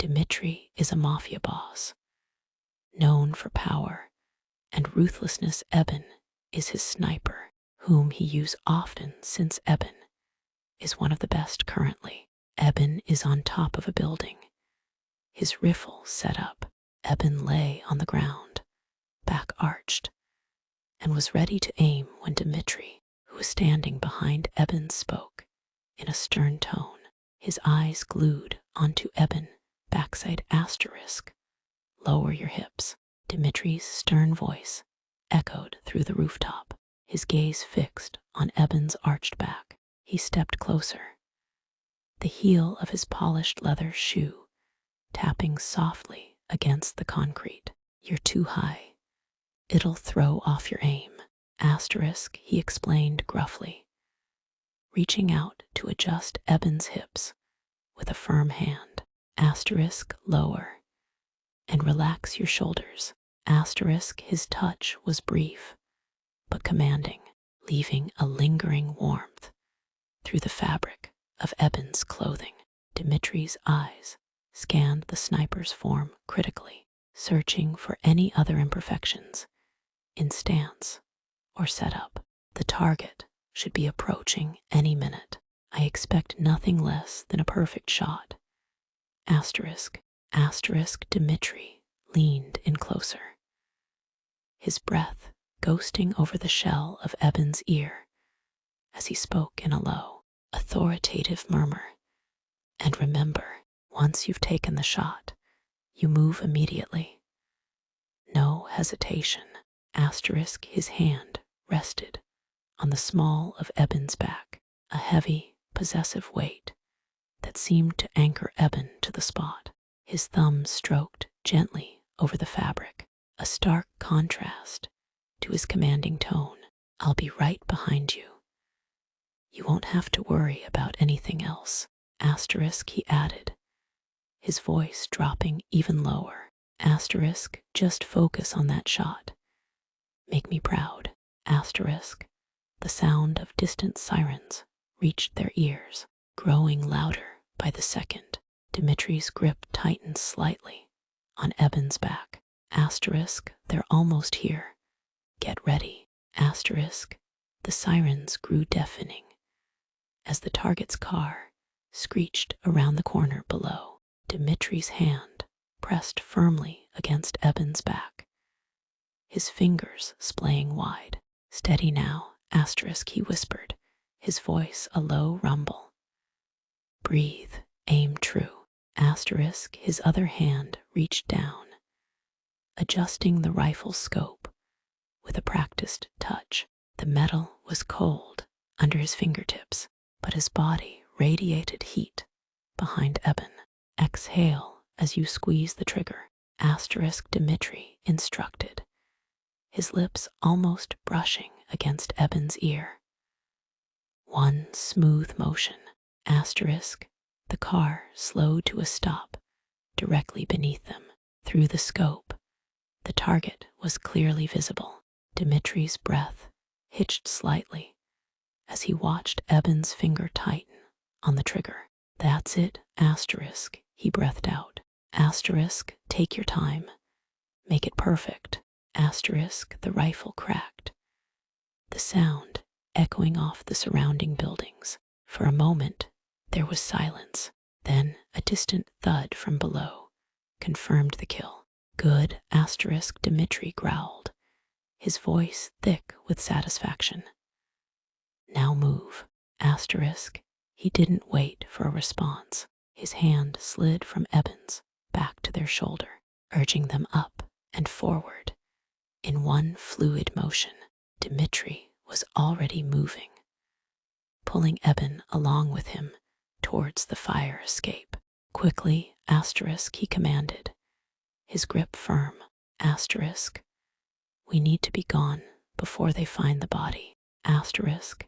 Dmitri is a mafia boss, known for power and ruthlessness. Eben is his sniper, whom he uses often since Eben is one of the best currently. Eben is on top of a building, his rifle set up. Eben lay on the ground, back arched, and was ready to aim when Dmitri, who was standing behind Eben, spoke in a stern tone, his eyes glued onto Eben. Backside asterisk, lower your hips. Dmitri's stern voice echoed through the rooftop, his gaze fixed on Eben's arched back. He stepped closer, the heel of his polished leather shoe tapping softly against the concrete. You're too high. It'll throw off your aim. Asterisk, he explained gruffly, reaching out to adjust Eben's hips with a firm hand. Asterisk, lower and relax your shoulders. Asterisk, his touch was brief but commanding, leaving a lingering warmth through the fabric of Eben's clothing. Dmitri's eyes scanned the sniper's form critically, searching for any other imperfections in stance or setup. The target should be approaching any minute. I expect nothing less than a perfect shot. Asterisk, Dmitri leaned in closer, his breath ghosting over the shell of Eben's ear as he spoke in a low, authoritative murmur. And remember, once you've taken the shot, you move immediately. No hesitation. Asterisk, his hand rested on the small of Eben's back, a heavy, possessive weight that seemed to anchor Eben to the spot. His thumb stroked gently over the fabric, a stark contrast to his commanding tone. I'll be right behind you. You won't have to worry about anything else. Asterisk, he added, his voice dropping even lower. Asterisk, just focus on that shot. Make me proud. Asterisk, the sound of distant sirens reached their ears, growing louder by the second. Dmitri's grip tightened slightly on Eben's back. Asterisk, they're almost here. Get ready. Asterisk, the sirens grew deafening as the target's car screeched around the corner below. Dmitri's hand pressed firmly against Eben's back, his fingers splaying wide. Steady now, asterisk, he whispered, his voice a low rumble. Breathe, aim true. Asterisk, his other hand reached down, adjusting the rifle scope with a practiced touch. The metal was cold under his fingertips, but his body radiated heat behind Eben. Exhale as you squeeze the trigger. Asterisk, Dmitri instructed, his lips almost brushing against Eben's ear. One smooth motion. Asterisk, the car slowed to a stop directly beneath them. Through the scope, the target was clearly visible. Dmitri's breath hitched slightly as he watched Eben's finger tighten on the trigger. That's it, asterisk, he breathed out. Asterisk, take your time. Make it perfect. Asterisk, the rifle cracked, the sound echoing off the surrounding buildings. For a moment, there was silence. Then a distant thud from below confirmed the kill. Good, asterisk, Dmitri growled, his voice thick with satisfaction. Now move. Asterisk, he didn't wait for a response. His hand slid from Eben's back to their shoulder, urging them up and forward. In one fluid motion, Dmitri was already moving, pulling Eben along with him towards the fire escape. Quickly, asterisk, he commanded, his grip firm. Asterisk, we need to be gone before they find the body. Asterisk,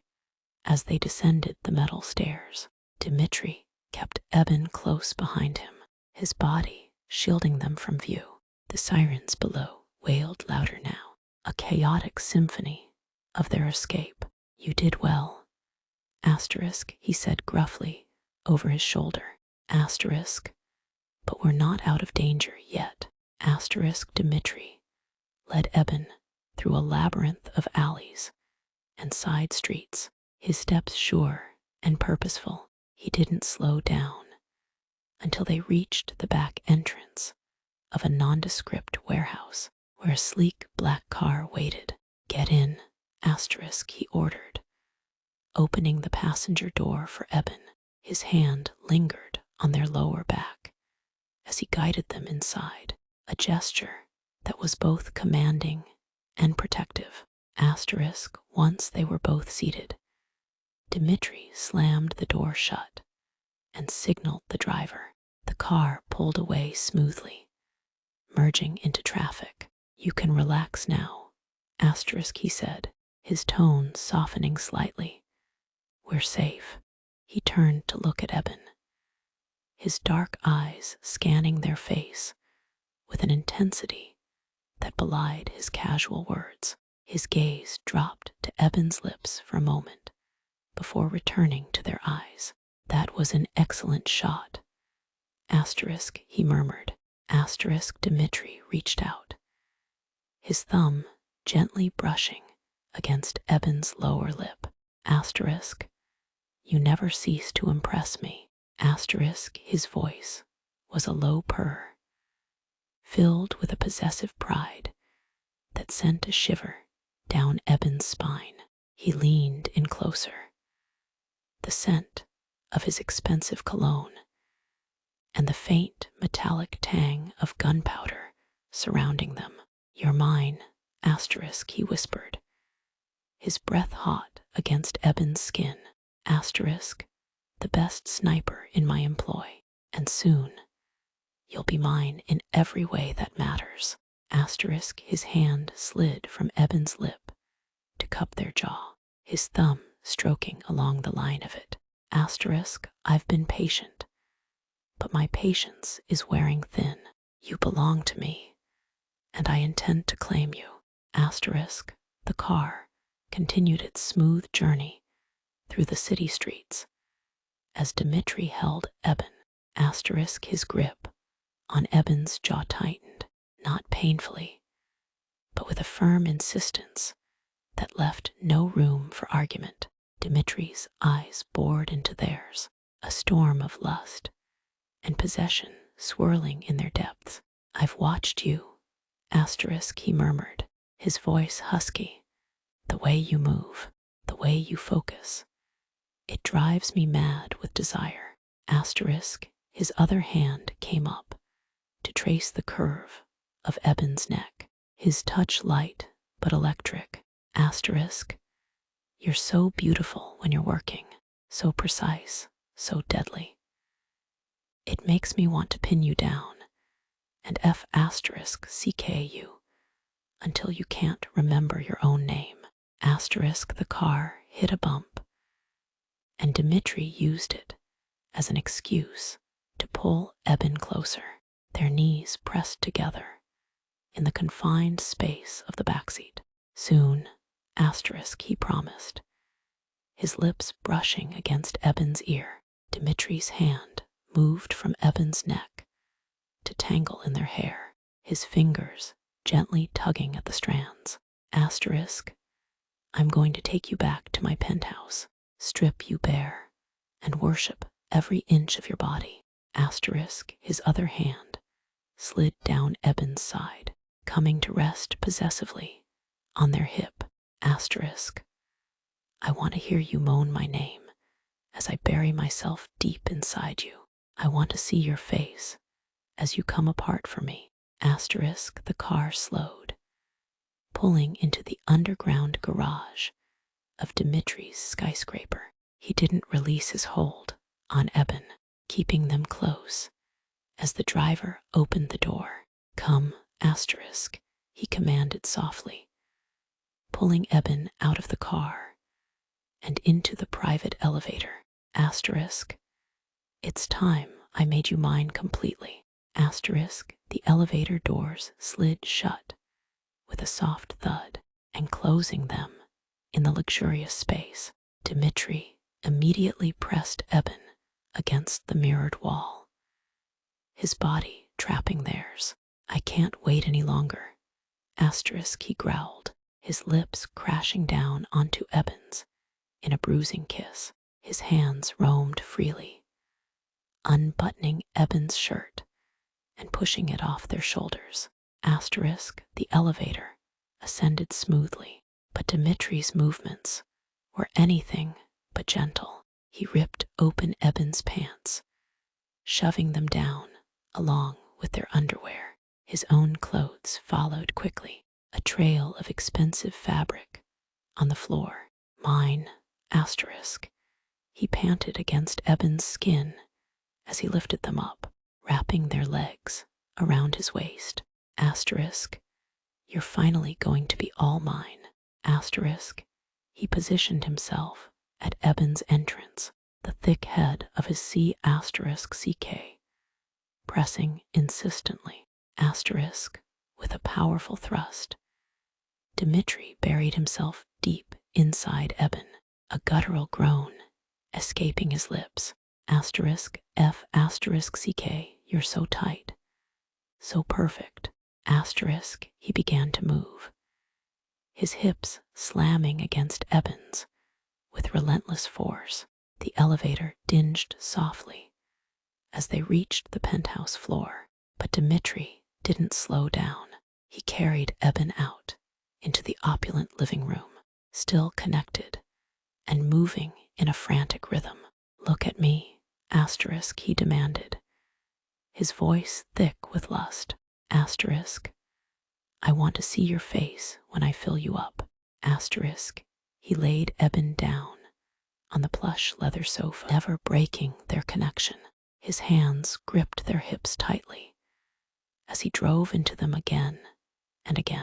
as they descended the metal stairs, Dmitri kept Eben close behind him, his body shielding them from view. The sirens below wailed louder now, a chaotic symphony of their escape. You did well. Asterisk, he said gruffly over his shoulder. Asterisk, But we're not out of danger yet. Asterisk Dmitri led Eben through a labyrinth of alleys and side streets, his steps sure and purposeful. He didn't slow down until they reached the back entrance of a nondescript warehouse where a sleek black car waited. Get in, asterisk, he ordered, opening the passenger door for Eben. His hand lingered on their lower back as he guided them inside, a gesture that was both commanding and protective. Asterisk, once they were both seated, Dmitri slammed the door shut and signaled the driver. The car pulled away smoothly, merging into traffic. You can relax now, asterisk, he said, his tone softening slightly. We're safe. He turned to look at Eben, his dark eyes scanning their face with an intensity that belied his casual words. His gaze dropped to Eben's lips for a moment before returning to their eyes. That was an excellent shot, asterisk, he murmured. Asterisk, Dmitri reached out, his thumb gently brushing against Eben's lower lip. Asterisk, you never cease to impress me. Asterisk, his voice was a low purr, filled with a possessive pride that sent a shiver down Eben's spine. He leaned in closer, the scent of his expensive cologne and the faint metallic tang of gunpowder surrounding them. You're mine, asterisk, he whispered, his breath hot against Eben's skin. Asterisk, the best sniper in my employ, and soon you'll be mine in every way that matters. Asterisk, his hand slid from Eben's lip to cup their jaw, his thumb stroking along the line of it. Asterisk, I've been patient, but my patience is wearing thin. You belong to me, and I intend to claim you. Asterisk, the car continued its smooth journey through the city streets as Dmitri held Eben. Asterisk, his grip on Eben's jaw tightened, not painfully, but with a firm insistence that left no room for argument. Dmitri's eyes bored into theirs, a storm of lust and possession swirling in their depths. I've watched you, asterisk, he murmured, his voice husky. The way you move, the way you focus, it drives me mad with desire. Asterisk, his other hand came up to trace the curve of Eben's neck, his touch light but electric. Asterisk, you're so beautiful when you're working, so precise, so deadly. It makes me want to pin you down and F asterisk CK you until you can't remember your own name. Asterisk, the car hit a bump, and Dmitri used it as an excuse to pull Eben closer. Their knees pressed together in the confined space of the backseat. Soon, asterisk, he promised, his lips brushing against Eben's ear. Dmitri's hand moved from Eben's neck to tangle in their hair, his fingers gently tugging at the strands. Asterisk, I'm going to take you back to my penthouse, strip you bare, and worship every inch of your body. Asterisk, his other hand slid down Eben's side, coming to rest possessively on their hip. Asterisk, I want to hear you moan my name as I bury myself deep inside you. I want to see your face as you come apart for me. Asterisk, the car slowed, pulling into the underground garage of Dmitri's skyscraper. He didn't release his hold on Eben, keeping them close as the driver opened the door. Come, asterisk, he commanded softly, pulling Eben out of the car and into the private elevator. Asterisk, it's time I made you mine completely. Asterisk, the elevator doors slid shut with a soft thud, and closing them in the luxurious space, Dmitri immediately pressed Eben against the mirrored wall, his body trapping theirs. I can't wait any longer. Asterisk, he growled, his lips crashing down onto Eben's in a bruising kiss. His hands roamed freely, unbuttoning Eben's shirt and pushing it off their shoulders. Asterisk, the elevator ascended smoothly, but Dimitri's movements were anything but gentle. He ripped open Eben's pants, shoving them down along with their underwear. His own clothes followed quickly, a trail of expensive fabric on the floor. Mine, asterisk. He panted against Eben's skin as he lifted them up, wrapping their legs around his waist. Asterisk, you're finally going to be all mine. Asterisk, he positioned himself at Eben's entrance, the thick head of his C asterisk CK, pressing insistently. Asterisk, with a powerful thrust. Dimitri buried himself deep inside Eben, a guttural groan escaping his lips. Asterisk F asterisk CK, you're so tight, so perfect. Asterisk, he began to move, his hips slamming against Eben's with relentless force. The elevator dinged softly as they reached the penthouse floor, but Dimitri didn't slow down. He carried Eben out into the opulent living room, still connected and moving in a frantic rhythm. Look at me, asterisk, he demanded, his voice thick with lust. Asterisk, I want to see your face when I fill you up. Asterisk, he laid Eben down on the plush leather sofa, never breaking their connection. His hands gripped their hips tightly as he drove into them again and again.